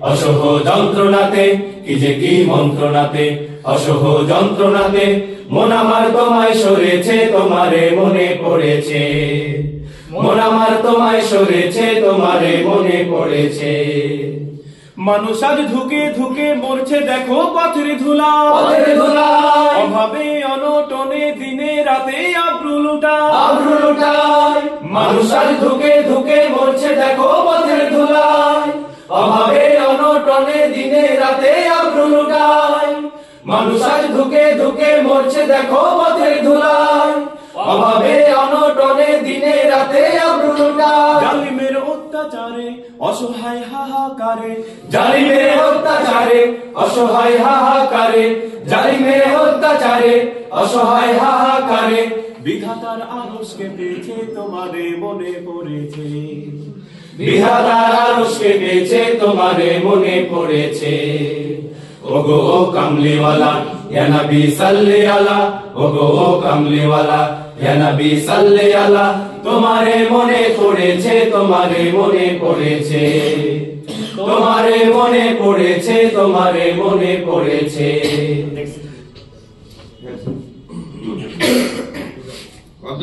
অসহ যন্ত্রণাতে কি যে কি মন্ত্রণাতে, অসহ যন্ত্রণাতে মন আমার তোমায় সরেছে, তোমারে মনে পড়েছে। মন আমার তোমায় সরেছে, তোমারে মনে পড়েছে। মানুষ আজ ধুকে ধুকে মরছে দেখো পথের ধুলা, অভাবে অনটনে দিনে রাতে আব্রু লুটায়। মানুষ আজ ধুকে ধুকে মরছে দেখো পথের ধুলায়, অভাবে অনটনে দিনে রাতে আব্রু লুটায়। মানুষ আজ ধুকে ধুকে মরছে দেখো পথের ধুলায়, অভাবে অনটনে দিনে রাতে আব্রু লুটায়। জালিমের অত্যাচারে অসহায় হাহাকারে, জালিমের অত্যাচারে অসহায় হাহাকারে, জালিমের অত্যাচারে অসহায় হাহাকারে বিধাতার আরশকে পেয়েছে তোমারে মনে পড়েছে। বিধাতার আরশকে পেয়েছে, তোমারে মনে পড়েছে। ওগো ও কামলিওয়ালা ইয়া নবী সাল্লি আলা, ওগো ও কামলিওয়ালা ইয়া নবী সাল্লি আলা, তোমারে মনে পড়েছে, তোমারে মনে পড়েছে। তোমারে মনে পড়েছে, তোমারে মনে পড়েছে।